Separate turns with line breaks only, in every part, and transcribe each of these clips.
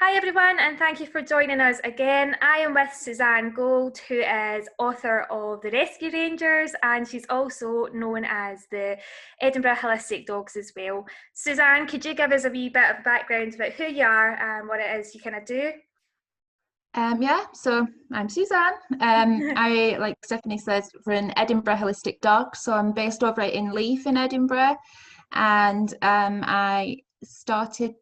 Hi everyone, and thank you for joining us again. I am with Suzanne Gold, who is author of The Rescue Rangers, and she's also known as the Edinburgh Holistic Dogs as well. Suzanne, could you give us a wee bit of background about who you are and what it is you kind of do?
So I'm Suzanne. I, like Stephanie says, run Edinburgh Holistic Dogs. So I'm based over in Leith in Edinburgh, and I started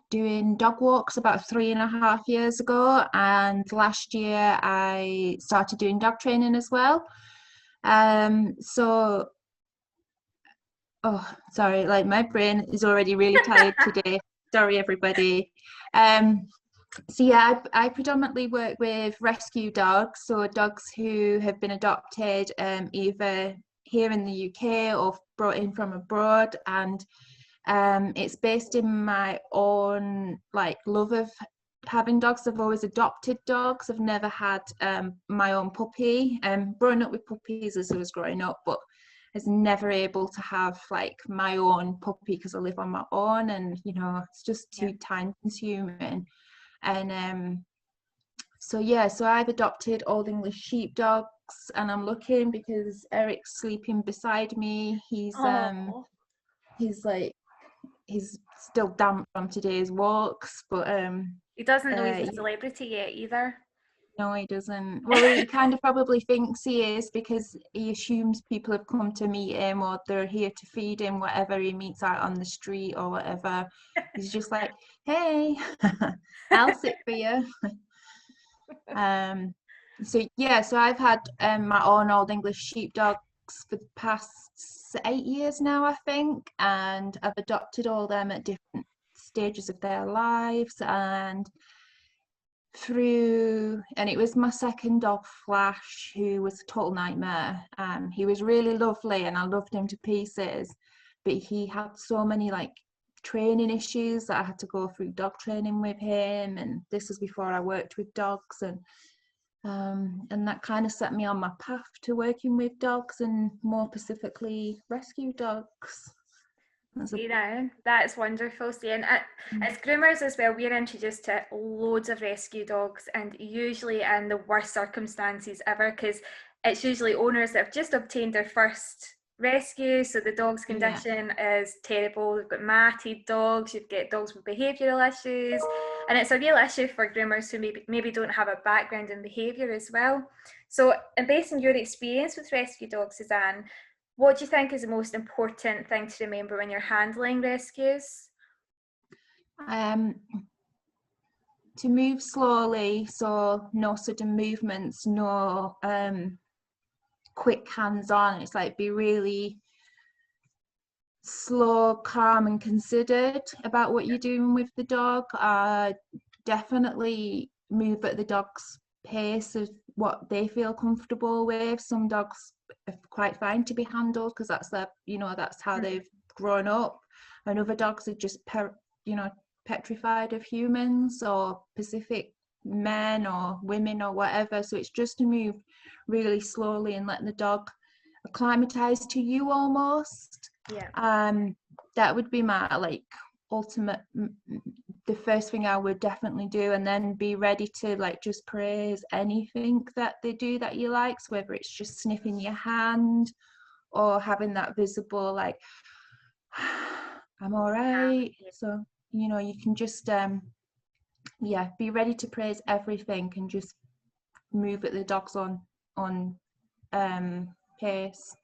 doing dog walks about 3.5 years ago, and last year I started doing dog training as well. Oh, sorry, like my brain is already really tired today. Sorry, everybody. I predominantly work with rescue dogs, so dogs who have been adopted either here in the UK or brought in from abroad, and it's based in my own love of having dogs. I've always adopted dogs. I've never had my own puppy. Growing up with puppies as I was growing up, but I was never able to have my own puppy because I live on my own, and it's just too time consuming. And so I've adopted Old English sheepdogs, and I'm looking because Eric's sleeping beside me.
Oh,
He's still damp from today's walks, but
he doesn't know he's a celebrity yet either.
no, he doesn't. Well, he kind of probably thinks he is because he assumes people have come to meet him or they're here to feed him, whatever he meets out on the street or whatever. He's just like, hey, I'll sit for you. So I've had my own Old English sheepdogs for the past 8 years now, I think, and I've adopted all them at different stages of their lives, and it was my second dog, Flash, who was a total nightmare. He was really lovely and I loved him to pieces, but he had so many training issues that I had to go through dog training with him, and this was before I worked with dogs, and that kind of set me on my path to working with dogs, and more specifically rescue dogs.
That's wonderful. Seeing it as groomers as well, we're introduced to loads of rescue dogs, and usually in the worst circumstances ever, because it's usually owners that have just obtained their first rescue, so the dog's condition is terrible. You've got matted dogs, you've got dogs with behavioural issues, and it's a real issue for groomers who maybe don't have a background in behaviour as well. So, and based on your experience with rescue dogs, Suzanne, what do you think is the most important thing to remember when you're handling rescues?
To move slowly, so no sudden movements, no quick hands-on. It's be really slow, calm and considered about what you're doing with the dog. Definitely move at the dog's pace of what they feel comfortable with. Some dogs are quite fine to be handled because that's that's how they've grown up, and other dogs are just petrified of humans or Pacific men or women or whatever. So it's just to move really slowly and let the dog acclimatize to you almost. That would be my ultimate, the first thing I would definitely do, and then be ready to just praise anything that they do that you like. So whether it's just sniffing your hand or having that visible I'm all right. So you can just be ready to praise everything and just move at the dog's on pace.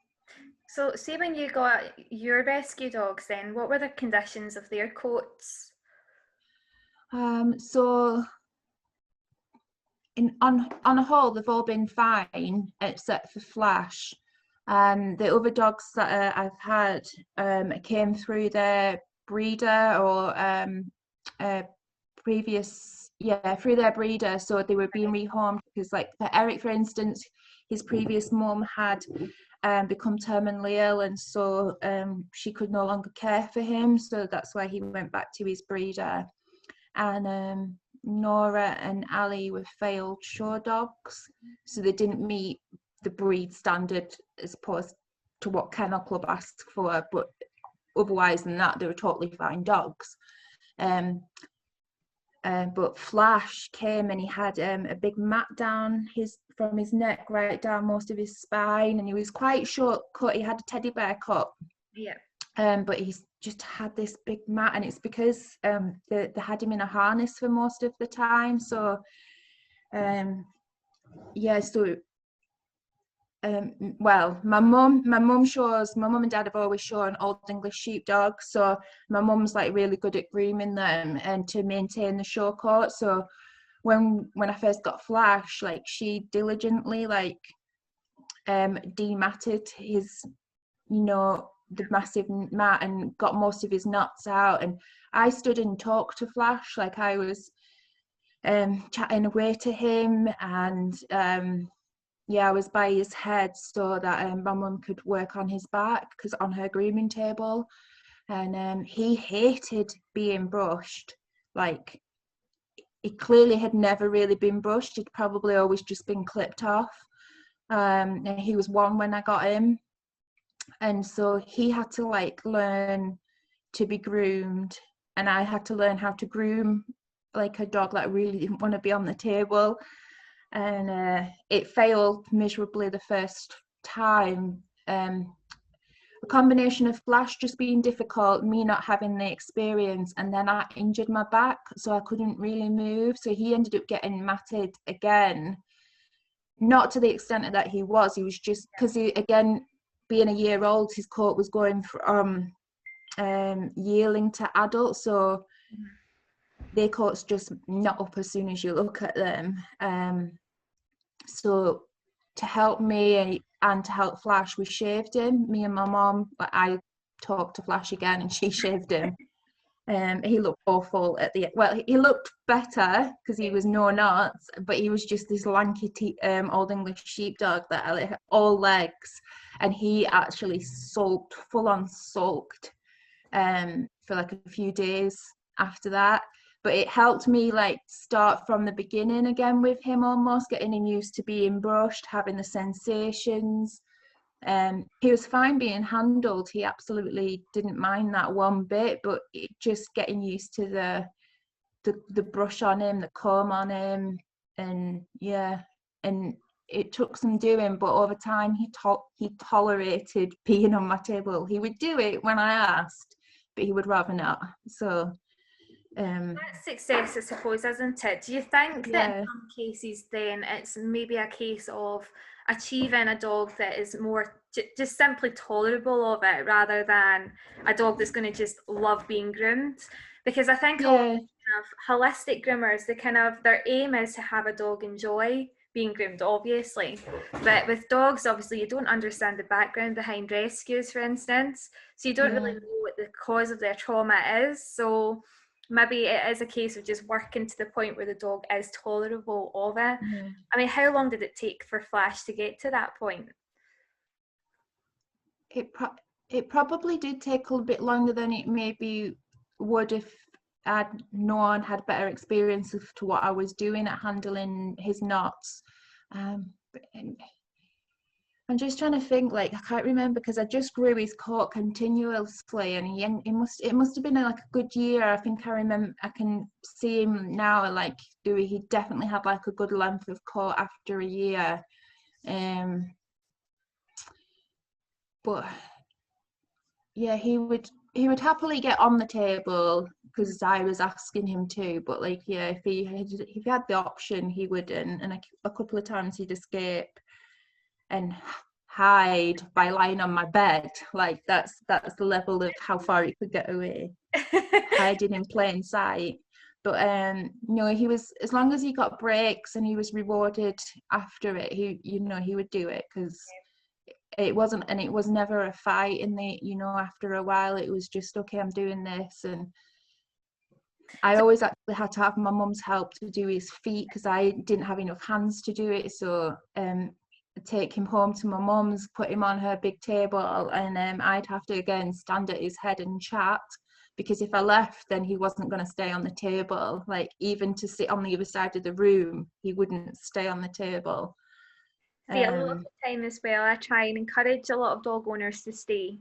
So, say when you got your rescue dogs, then what were the conditions of their coats?
So on a whole, they've all been fine except for Flash. The other dogs that I've had came through their breeder or through their breeder, so they were being rehomed because for Eric, for instance, his previous mum had become terminally ill, and so she could no longer care for him, so that's why he went back to his breeder. And Nora and Ali were failed show dogs, so they didn't meet the breed standard as opposed to what Kennel Club asked for, but otherwise than that they were totally fine dogs. But Flash came and he had a big mat down from his neck right down most of his spine, and he was quite short cut. He had a teddy bear cut.
Yeah.
But he's just had this big mat, and it's because they had him in a harness for most of the time. So well, my mum and dad have always shown Old English sheepdog, so my mum's like really good at grooming them and to maintain the show coat. So when I first got Flash, like she diligently like dematted his, the massive mat and got most of his knots out, and I stood and talked to Flash, like I was chatting away to him, and I was by his head so that my mum could work on his back, because on her grooming table, and he hated being brushed. Like, he clearly had never really been brushed. He'd probably always just been clipped off. And he was 1 when I got him, and so he had to like learn to be groomed, and I had to learn how to groom like a dog that really didn't want to be on the table. And it failed miserably the first time. A combination of Flash just being difficult, me not having the experience, and then I injured my back, so I couldn't really move. So he ended up getting matted again, not to the extent that he was just because he, again, being a year old, his coat was going from yearling to adult, so their coats just knot up as soon as you look at them. So to help me and to help Flash, we shaved him, me and my mom. But I talked to Flash again and she shaved him. He looked awful he looked better because he was no knots, but he was just this lanky Old English sheepdog that had all legs, and he actually full on sulked for like a few days after that. But it helped me like start from the beginning again with him, almost getting him used to being brushed, having the sensations. He was fine being handled. He absolutely didn't mind that one bit, but just getting used to the brush on him, the comb on him, and it took some doing, but over time he tolerated being on my table. He would do it when I asked, but he would rather not. So
that's success, I suppose, isn't it? Do you think that in some cases then it's maybe a case of achieving a dog that is more just simply tolerable of it, rather than a dog that's going to just love being groomed? Because I think a lot of holistic groomers, their aim is to have a dog enjoy being groomed, obviously, but with dogs, obviously, you don't understand the background behind rescues, for instance, so you don't really know what the cause of their trauma is. So maybe it is a case of just working to the point where the dog is tolerable of it. I mean, how long did it take for Flash to get to that point?
It probably did take a little bit longer than it maybe would if I'd known, had better experience as to what I was doing at handling his knots. I'm just trying to think, like, I can't remember because I just grew his coat continuously, and it must have been like a good year. I think I remember, I can see him now, like, he definitely had like a good length of coat after a year. But yeah, he would happily get on the table because I was asking him to, but like, yeah, if he had the option, he would, and a couple of times he'd escape and hide by lying on my bed. Like, that's the level of how far he could get away. Hiding in plain sight. But he was, as long as he got breaks and he was rewarded after it, he would do it, because it was never a fight in the, after a while it was just, okay, I'm doing this. And I always actually had to have my mum's help to do his feet because I didn't have enough hands to do it. So take him home to my mum's, put him on her big table, and I'd have to again stand at his head and chat, because if I left, then he wasn't going to stay on the table. Like, even to sit on the other side of the room, he wouldn't stay on the table.
See, a lot of the time as well, I try and encourage a lot of dog owners to stay.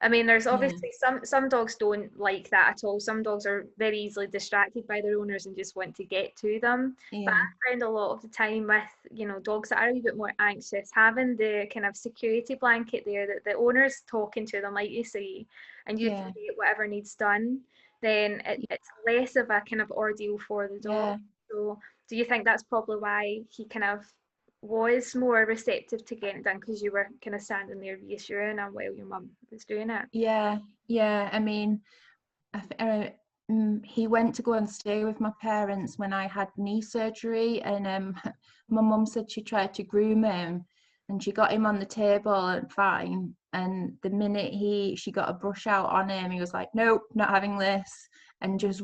I mean, there's
Yeah,
obviously some dogs don't like that at all. Some dogs are very easily distracted by their owners and just want to get to them. But
yeah,
I find a lot of the time with, dogs that are a wee bit more anxious, having the kind of security blanket there that the owner's talking to them, like you say, and you can
yeah,
get whatever needs done, then it's less of a kind of ordeal for the dog.
yeah.
So do you think that's probably why he kind of was more receptive to getting done, because you were kind of standing there reassuring him while your mum was doing it?
Yeah, yeah. I mean, he went to go and stay with my parents when I had knee surgery, and my mum said she tried to groom him, and she got him on the table and fine. And the minute she got a brush out on him, he was like, "Nope, not having this," and just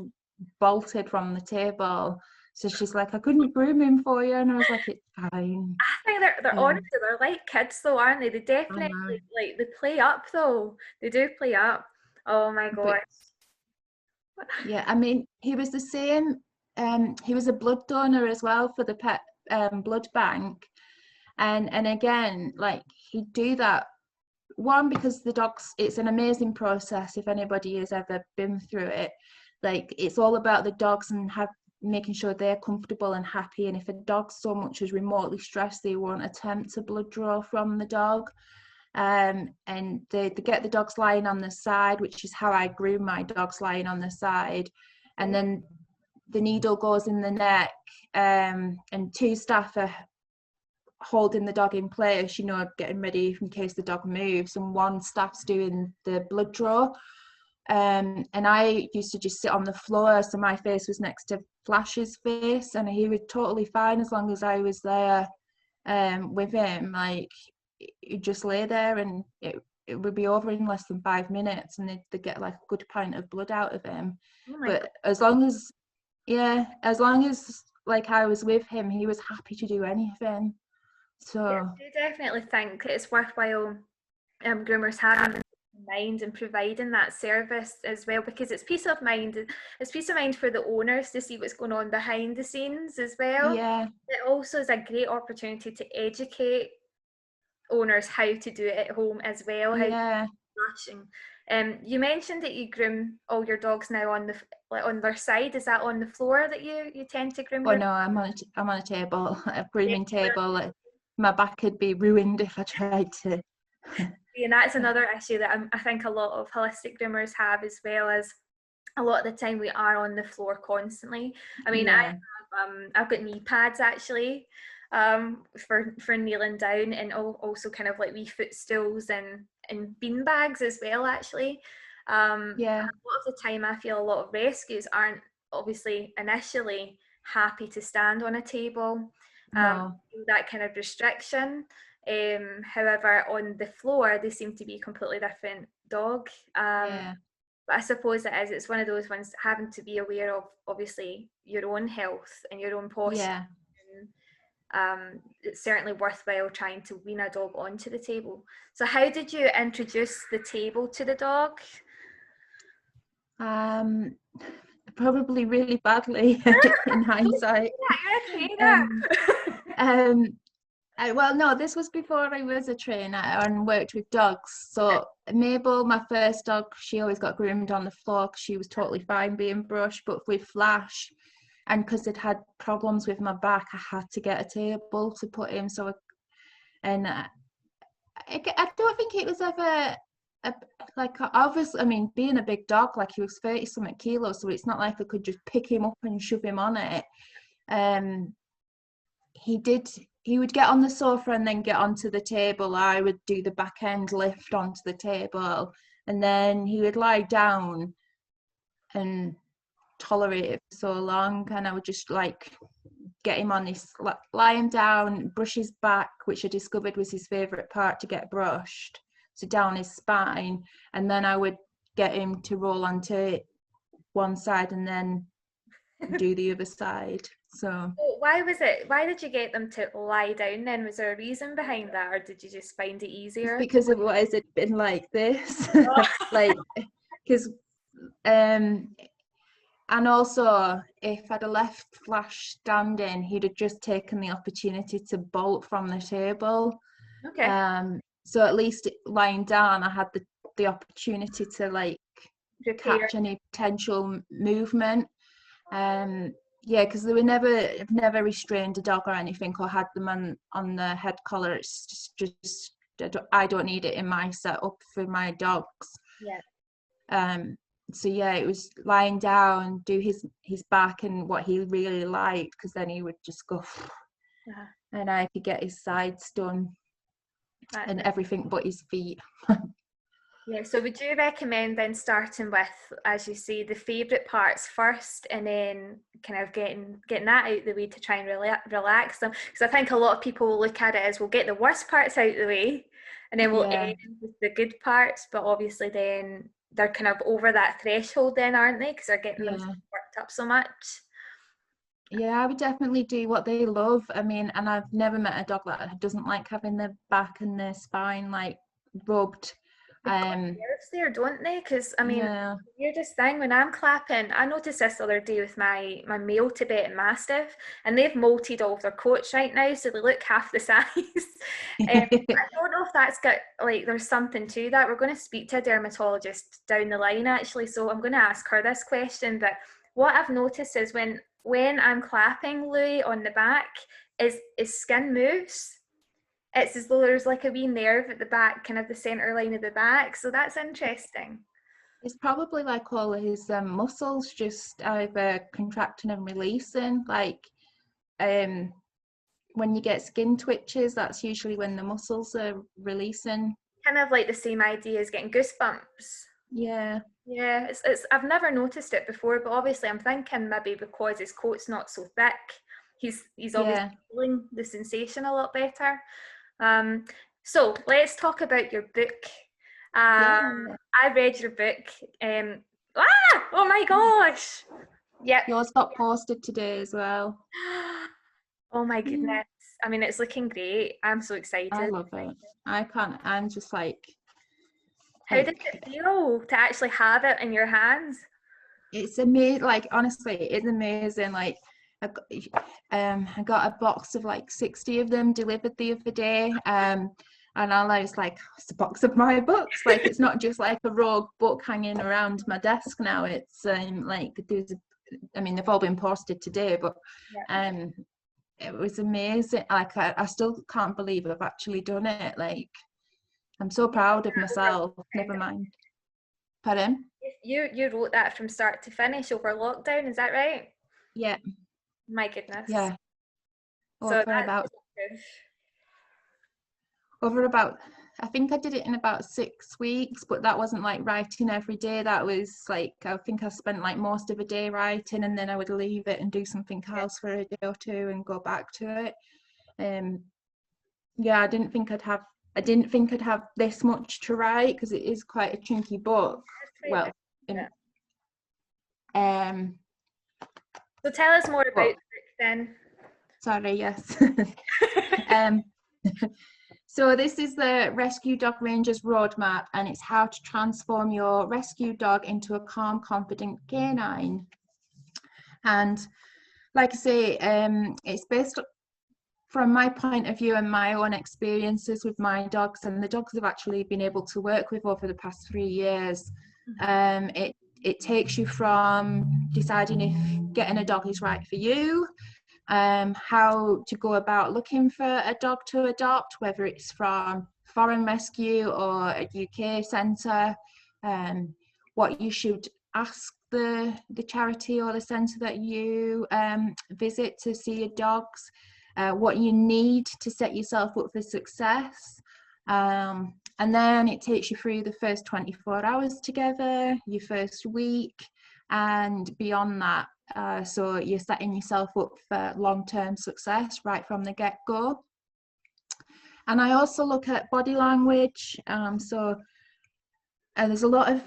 bolted from the table. So she's like, "I couldn't groom him for you," and I was like, "It's fine."
I think they're
Um,
honestly, they're like kids though, aren't they? They
I
definitely,
know,
like, they play up though. They do play up. Oh my
but
gosh.
yeah, I mean, he was the same. He was a blood donor as well for the pet blood bank, and again, like he'd do that one because the dogs. It's an amazing process. If anybody has ever been through it, like it's all about the dogs and making sure they're comfortable and happy. And if a dog so much as remotely stressed, they won't attempt to blood draw from the dog. And they get the dogs lying on the side, which is how I groom my dogs, lying on the side, and then the needle goes in the neck, and two staff are holding the dog in place, getting ready in case the dog moves, and one staff's doing the blood draw. And I used to just sit on the floor, so my face was next to Flash's face, and he was totally fine as long as I was there with him. Like he'd just lay there, and it would be over in less than 5 minutes, and they'd get like a good pint of blood out of him.
Oh my god.
But as long as like I was with him, he was happy to do anything.
Yeah,
So
I do definitely think it's worthwhile, groomers having in mind and providing that service as well, because it's peace of mind. It's peace of mind for the owners to see what's going on behind the scenes as well.
yeah,
It also is a great opportunity to educate owners how to do it at home as well, how to
yeah.
flashing. You mentioned that you groom all your dogs now on on their side. Is that on the floor that you tend to groom
Oh
your?
no, I'm on a table, a grooming table. Like, my back would be ruined if I tried to.
And that's another issue that I think a lot of holistic groomers have as well, as a lot of the time we are on the floor constantly. I mean,
Yeah,
I've got knee pads actually, for kneeling down, and also kind of like wee footstools and bean bags as well actually.
yeah,
A lot of the time I feel a lot of rescues aren't obviously initially happy to stand on a table,
no,
that kind of restriction. However, on the floor, they seem to be a completely different dog.
yeah,
But I suppose it's one of those ones having to be aware of obviously your own health and your own posture.
yeah.
It's certainly worthwhile trying to wean a dog onto the table. So, how did you introduce the table to the dog?
Um, Probably really badly in hindsight.
You're a
Um,
trainer.
um, well, no, this was before I was a trainer and worked with dogs. So Mabel, my first dog, she always got groomed on the floor because she was totally fine being brushed. But with Flash, and because it had problems with my back, I had to get a table to put him. And I don't think it was ever a, like obviously. I mean, being a big dog, like he was 30 something kilos, so it's not like I could just pick him up and shove him on it. Um, he did. He would get on the sofa and then get onto the table. I would do the back end lift onto the table, and then he would lie down and tolerate it for so long, and I would just like get him on his, lie him down, brush his back, which I discovered was his favorite part to get brushed, so down his spine, and then I would get him to roll onto one side and then do the other side. So
Why did you get them to lie down then? Was there a reason behind that, or did you just find it
it's
easier?
because otherwise it'd been like this.
Oh,
Like, because and also, if I'd have left Flash standing, he'd have just taken the opportunity to bolt from the table.
okay.
So at least lying down, I had the opportunity to like
Repair.
catch any potential movement. Yeah, because I've never restrained a dog or anything, or had them on the head collar. It's just I don't need it in my setup for my dogs.
Yeah.
So yeah, it was lying down, do his back and what he really liked, because then he would just go, and I could get his sides done and everything but his feet.
Yeah, so would you recommend then starting with, as you say, the favourite parts first, and then kind of getting that out of the way to try and relax them? Because I think a lot of people will look at it as, we'll get the worst parts out of the way, and then we'll end with the good parts. But obviously, then they're kind of over that threshold, then, aren't they? Because they're getting themselves worked up so much.
Yeah, I would definitely do what they love. I mean, and I've never met a dog that doesn't like having their back and their spine like rubbed.
They've got nerves there, don't they? Because I mean,
Yeah.
the weirdest thing when I'm clapping, I noticed this the other day with my male Tibetan Mastiff, and they've molted all of their coats right now, so they look half the size. I don't know if that's got, like, there's something to that. We're going to speak to a dermatologist down the line, actually, so I'm going to ask her this question. But what I've noticed is when I'm clapping Louis on the back, his skin moves. It's as though there's like a wee nerve at the back, kind of the centre line of the back. So that's interesting.
It's probably like all his muscles just either contracting and releasing. Like when you get skin twitches, that's usually when the muscles are releasing.
Kind of like the same idea as getting goosebumps.
Yeah.
Yeah, it's I've never noticed it before, but obviously I'm thinking maybe because his coat's not so thick, he's obviously feeling the sensation a lot better. So let's talk about your book. I read your book. Oh my gosh! Yep.
Yours got posted today as well.
Oh my goodness! I mean, it's looking great. I'm so excited.
I love it. I'm just like.
How did it feel to actually have it in your hands?
It's amazing. Like, honestly, it's amazing. Like, I got a box of like 60 of them delivered the other day. And I was like, it's a box of my books. Like, it's not just like a rogue book hanging around my desk now. It's like I mean, they've all been posted today, but it was amazing. Like, I still can't believe I've actually done it. Like, I'm so proud of myself. Never mind. Pardon?
You wrote that from start to finish over lockdown, is that right?
Yeah.
My goodness.
Yeah.
So
over about, I think I did it in about 6 weeks, but that wasn't like writing every day. That was like, I think I spent like most of a day writing, and then I would leave it and do something else for a day or two and go back to it. Yeah, I didn't think I'd have this much to write, because it is quite a chunky book. Well,
so tell us more about the book then.
Sorry, yes. So this is the Rescue Dog Ranger's Roadmap, and it's how to transform your rescue dog into a calm, confident canine. And like I say, it's based from my point of view and my own experiences with my dogs, and the dogs I've actually been able to work with over the past 3 years. It takes you from deciding if getting a dog is right for you, how to go about looking for a dog to adopt, whether it's from foreign rescue or a UK centre, what you should ask the charity or the centre that you visit to see your dogs, what you need to set yourself up for success. And then it takes you through the first 24 hours together, your first week, and beyond that. So you're setting yourself up for long-term success right from the get-go. And I also look at body language. So there's a lot of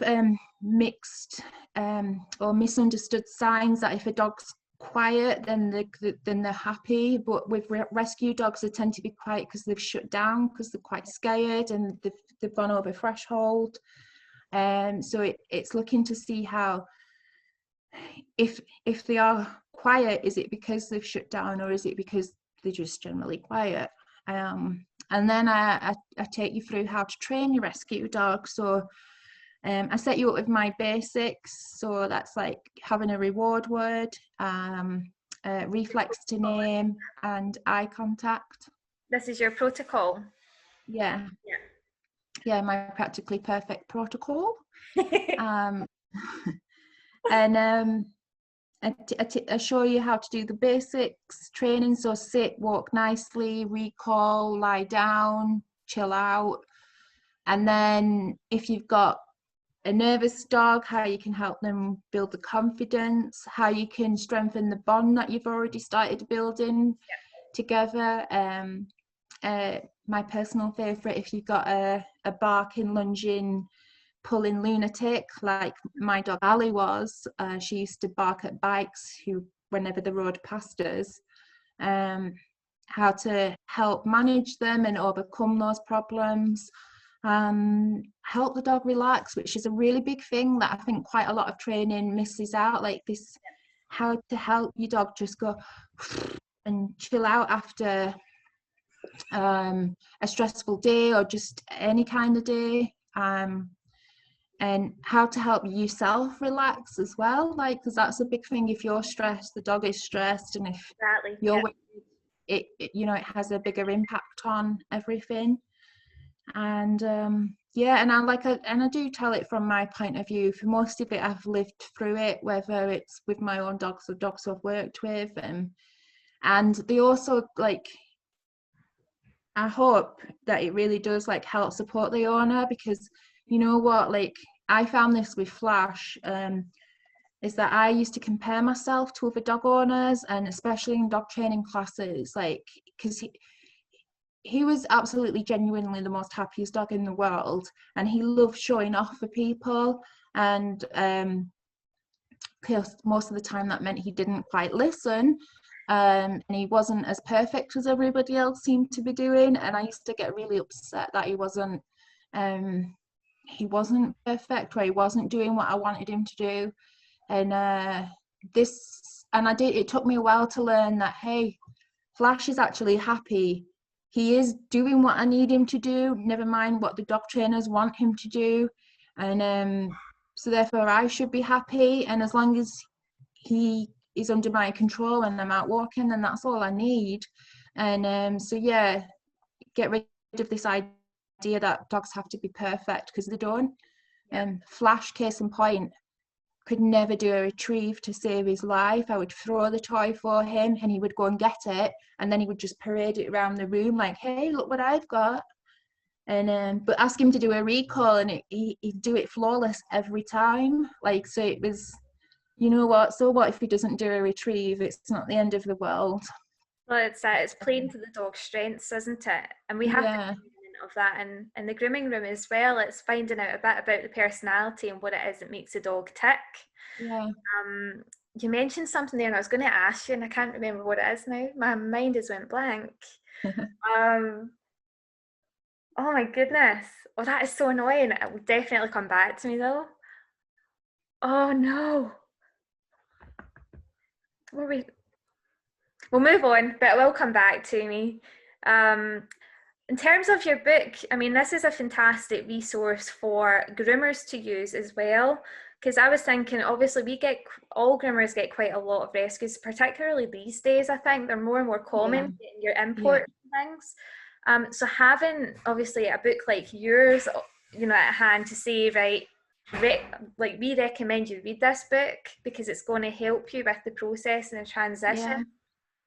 mixed or misunderstood signs that if a dog's quiet, then they're happy. But with rescue dogs, they tend to be quiet because they've shut down, because they're quite scared and they've gone over threshold. So it's looking to see how, if they are quiet, is it because they've shut down, or is it because they're just generally quiet? And then I take you through how to train your rescue dog. So I set you up with my basics, so that's like having a reward word, reflex to name, and eye contact.
This is your protocol.
Yeah, yeah, my practically perfect protocol.
Yeah.
Um, and I show you how to do the basics training, so sit, walk nicely, recall, lie down, chill out. And then if you've got a nervous dog, how you can help them build the confidence, how you can strengthen the bond that you've already started building together. My personal favourite, if you've got a barking, lunging, pulling lunatic like my dog Ali was, she used to bark at bikes whenever the road passed us. How to help manage them and overcome those problems. Help the dog relax, which is a really big thing that I think quite a lot of training misses out, like this, how to help your dog just go and chill out after a stressful day or just any kind of day, and how to help yourself relax as well, like, because that's a big thing. If you're stressed, the dog is stressed, and if
Exactly.
you're it you know, it has a bigger impact on everything. And I do tell it from my point of view. For most of it, I've lived through it, whether it's with my own dogs or dogs I've worked with, and they also, like, I hope that it really does, like, help support the owner, because you know what, like, I found this with Flash, is that I used to compare myself to other dog owners, and especially in dog training classes, like, because he was absolutely genuinely the most happiest dog in the world, and he loved showing off for people, and because most of the time that meant he didn't quite listen, and he wasn't as perfect as everybody else seemed to be doing, and I used to get really upset that he wasn't perfect, or he wasn't doing what I wanted him to do. And it took me a while to learn that, hey, Flash is actually happy. He is doing what I need him to do, never mind what the dog trainers want him to do. And so therefore I should be happy. And as long as he is under my control and I'm out walking, then that's all I need. And so yeah, get rid of this idea that dogs have to be perfect, because they don't. Flash, case in point, could never do a retrieve to save his life. I would throw the toy for him and he would go and get it, and then he would just parade it around the room like, hey, look what I've got. And but ask him to do a recall, and he'd do it flawless every time. Like, so it was, you know what, so what if he doesn't do a retrieve? It's not the end of the world.
Well, it's playing to the dog's strengths, isn't it? And we have to
Yeah.
of that in the grooming room as well. It's finding out a bit about the personality and what it is that makes a dog tick.
Yeah.
You mentioned something there, and I was going to ask you, and I can't remember what it is now. My mind has went blank. um, oh my goodness! Oh, that is so annoying. It will definitely come back to me though. Oh no! We'll move on, but it will come back to me. In terms of your book, I mean, this is a fantastic resource for groomers to use as well. Because I was thinking, obviously, all groomers get quite a lot of rescues, particularly these days. I think they're more and more common in your import things. So having obviously a book like yours, at hand to say, right, we recommend you read this book because it's going to help you with the process and the transition.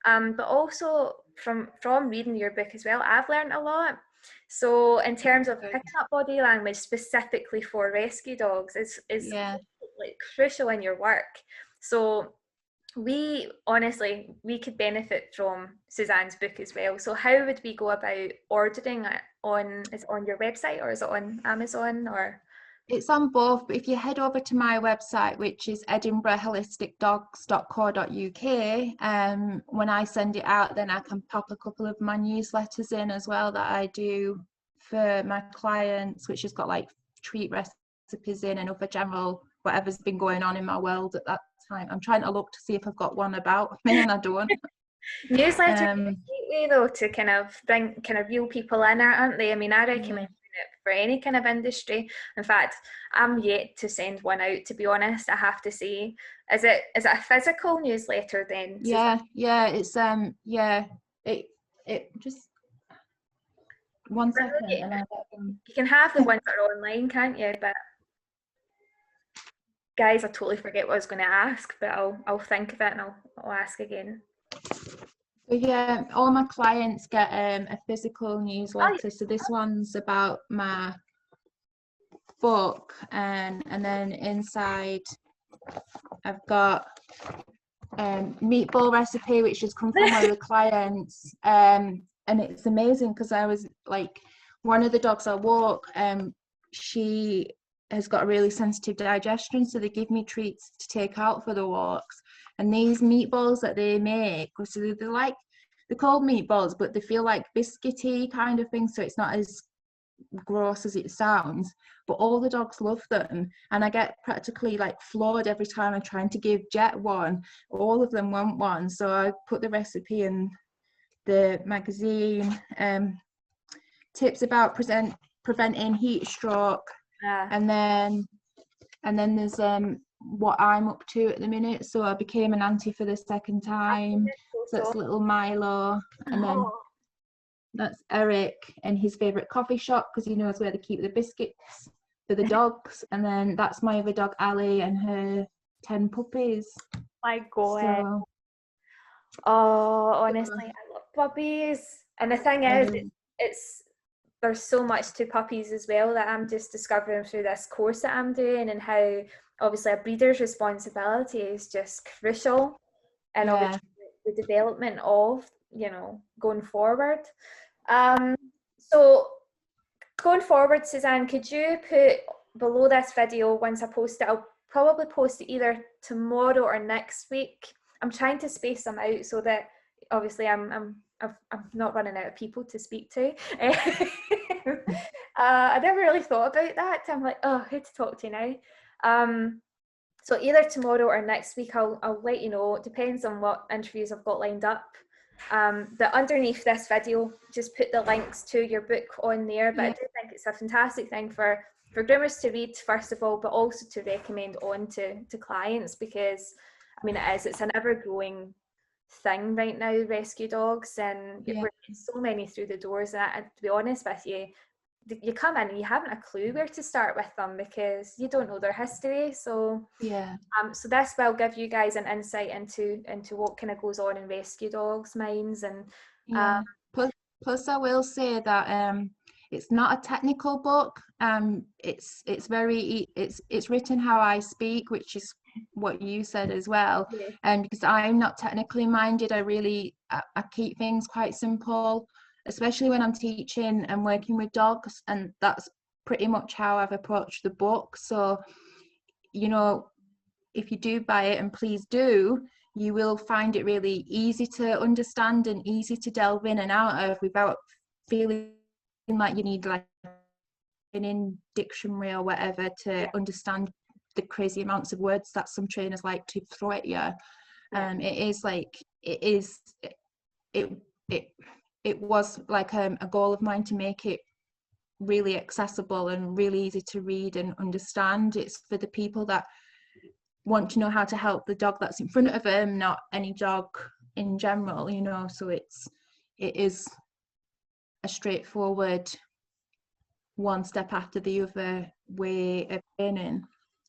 But also from reading your book as well, I've learned a lot. So in terms of picking up body language specifically for rescue dogs is like crucial in your work. So we could benefit from Suzanne's book as well. So how would we go about ordering it is it on your website, or is it on Amazon, or?
It's on both, but if you head over to my website, which is edinburghholisticdogs.co.uk, when I send it out, then I can pop a couple of my newsletters in as well that I do for my clients, which has got like treat recipes in and other general whatever's been going on in my world at that time. I'm trying to look to see if I've got one about me, and I don't.
Newsletters are a great way though to kind of reel people in, aren't they? I mean, I recommend it for any kind of industry. In fact, I'm yet to send one out, to be honest, I have to say. Is it a physical newsletter then, Suzanne?
Yeah, it's it just one second and I
You can have the ones that are online, can't you? But guys, I totally forget what I was going to ask, but I'll think of it and I'll ask again.
So yeah, all my clients get a physical newsletter. So this one's about my book, and then inside I've got meatball recipe, which has come from one of the clients, and it's amazing because I was like, one of the dogs I walk, she has got a really sensitive digestion, so they give me treats to take out for the walks. And these meatballs that they make, so they're called meatballs, but they feel like biscuity kind of thing, so it's not as gross as it sounds, but all the dogs love them, and I get practically like floored every time I'm trying to give Jet one. All of them want one, so I put the recipe in the magazine, tips about preventing heat stroke, and then there's what I'm up to at the minute. So I became an auntie for the second time, so that's little Milo, and then that's Eric and his favourite coffee shop because he knows where to keep the biscuits for the dogs. And then that's my other dog, Ali, and her 10 puppies.
My God. So, honestly, I love puppies. And the thing is, there's so much to puppies as well that I'm just discovering through this course that I'm doing, and how obviously a breeder's responsibility is just crucial in obviously the development of, going forward. So going forward, Suzanne, could you put below this video, once I post it, I'll probably post it either tomorrow or next week. I'm trying to space them out so that obviously I'm not running out of people to speak to. I never really thought about that. I'm like, oh, who to talk to now? So either tomorrow or next week, I'll let you know. It depends on what interviews I've got lined up. But underneath this video, just put the links to your book on there. But I do think it's a fantastic thing for groomers to read, first of all, but also to recommend on to clients, because I mean it's an ever-growing thing right now, rescue dogs, and we're getting so many through the doors that, to be honest with you, you come in and you haven't a clue where to start with them because you don't know their history. So so this will give you guys an insight into what kind of goes on in rescue dogs' minds. And
plus I will say that it's not a technical book. It's written how I speak, which is what you said as well. And because I'm not technically minded, I keep things quite simple, especially when I'm teaching and working with dogs, and that's pretty much how I've approached the book. So, if you do buy it, and please do, you will find it really easy to understand and easy to delve in and out of without feeling like you need like an in dictionary or whatever to understand the crazy amounts of words that some trainers like to throw at you. It was like a goal of mine to make it really accessible and really easy to read and understand. It's for the people that want to know how to help the dog that's in front of them, not any dog in general, so it is a straightforward one step after the other way of learning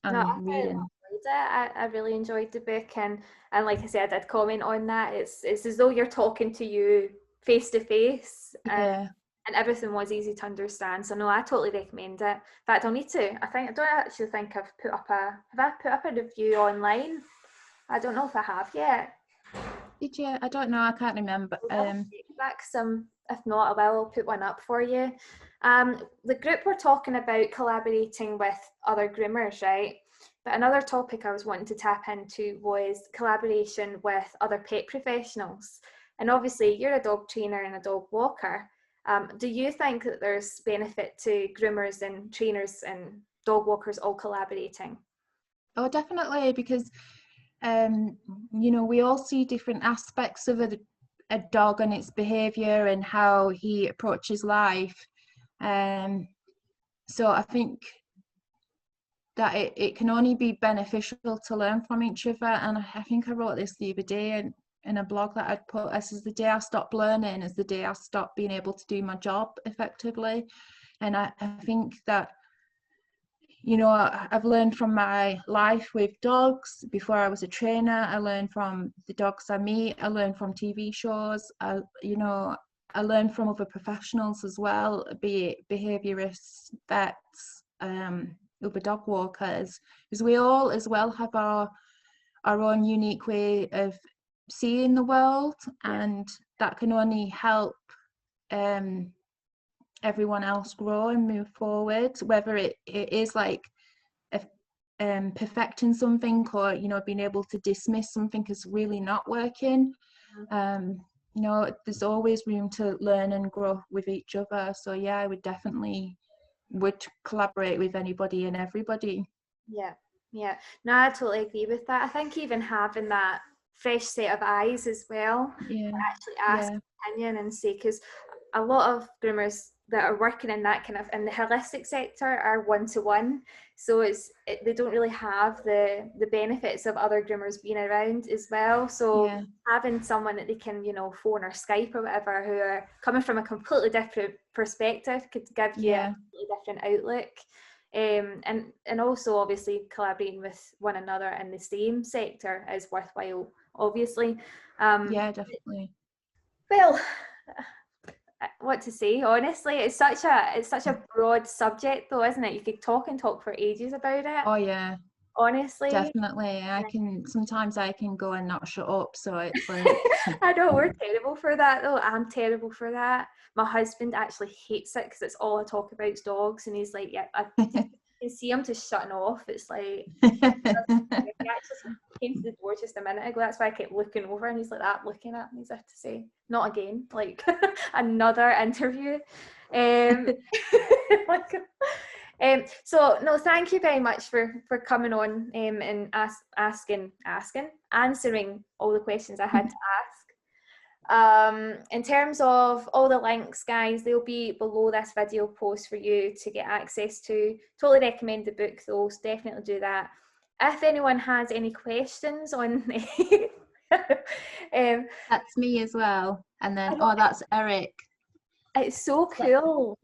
and reading.
I really enjoyed the book, and like I said, I'd comment on that. It's as though you're talking to you face to face, and everything was easy to understand. So no, I totally recommend it. In fact, I'll need to. I don't actually think I've put up a review online. I don't know if I have yet.
Did you? I don't know. I can't remember.
Back some. If not, I'll put one up for you. The group we're talking about collaborating with other groomers, right? But another topic I was wanting to tap into was collaboration with other pet professionals. And obviously, you're a dog trainer and a dog walker. Do you think that there's benefit to groomers and trainers and dog walkers all collaborating?
Oh, definitely, because we all see different aspects of a dog and its behavior and how he approaches life. so I think that it can only be beneficial to learn from each other. And I think I wrote this the other day in a blog that I'd put, this is the day I stopped learning, is the day I stopped being able to do my job effectively. And I think that, you know, I've learned from my life with dogs. Before I was a trainer, I learned from the dogs I meet, I learned from TV shows, you know, I learned from other professionals as well, be it behaviourists, vets, other dog walkers, because we all as well have our own unique way of seeing the world, and that can only help everyone else grow and move forward, whether it is like perfecting something, or, you know, being able to dismiss something as really not working. You know, there's always room to learn and grow with each other. So yeah, I would collaborate with anybody and everybody.
Yeah, no, I totally agree with that. I think even having that fresh set of eyes as well, actually ask opinion and say, because a lot of groomers that are working in that kind of in the holistic sector are one-to-one, so they don't really have the benefits of other groomers being around as well. So having someone that they can, you know, phone or Skype or whatever, who are coming from a completely different perspective, could give you a completely different outlook. And also obviously collaborating with one another in the same sector is worthwhile, obviously.
Definitely.
Well, what to say, honestly, it's such a broad subject though, isn't it? You could talk and talk for ages about it.
Oh yeah,
honestly,
definitely. Sometimes I can go and not shut up, so it's like
I know we're terrible for that though. I'm terrible for that. My husband actually hates it because it's all I talk about is dogs, and he's like, yeah, I can see him just shutting off. It's like he actually came to the door just a minute ago. That's why I kept looking over, and he's like that, looking at me as if to say, not again, like another interview. So no, thank you very much for coming on and answering all the questions I had to ask. In terms of all the links, guys, they'll be below this video post for you to get access to. Totally recommend the book though, so definitely do that. If anyone has any questions on
that's me as well. And then that's Eric.
It's so cool.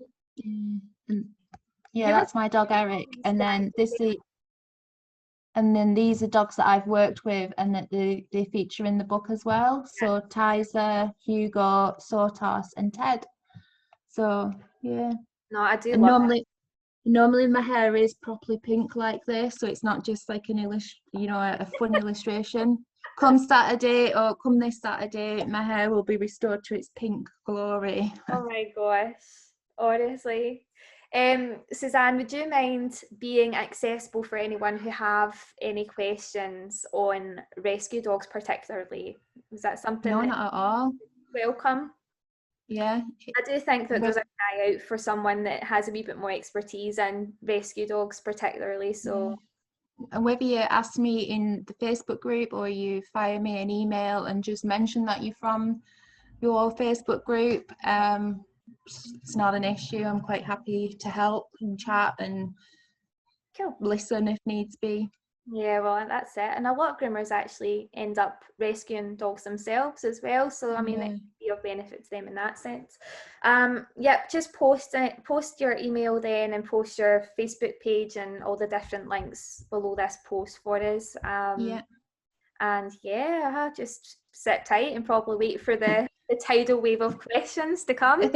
Yeah, that's my dog Eric. And then these are dogs that I've worked with and that they feature in the book as well. So Tizer, Hugo, Sotos, and Ted. So yeah.
No, I do.
And normally my hair is properly pink like this, so it's not just like a fun illustration. Come Saturday, or come this Saturday, my hair will be restored to its pink glory.
Oh my gosh, honestly. Suzanne, would you mind being accessible for anyone who have any questions on rescue dogs particularly? Is that something
No, not at all.
Welcome.
Yeah.
I do think that there's a cry out for someone that has a wee bit more expertise in rescue dogs particularly. So
and whether you ask me in the Facebook group or you fire me an email and just mention that you're from your Facebook group, it's not an issue. I'm quite happy to help and chat and listen if needs be.
Yeah, well, that's it. And a lot of groomers actually end up rescuing dogs themselves as well. So, I mean, it can be of benefit to them in that sense. Just post your email then, and post your Facebook page and all the different links below this post for us. And just sit tight and probably wait for the tidal wave of questions to come.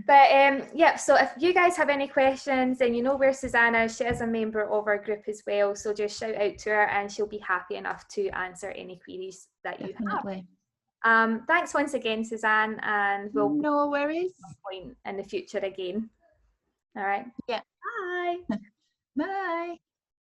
But so if you guys have any questions, then you know where Suzanne is. She is a member of our group as well, so just shout out to her and she'll be happy enough to answer any queries that you have. Thanks once again, Suzanne, and we'll
no worries
at some point in the future again. All right.
Yeah.
Bye.
Bye.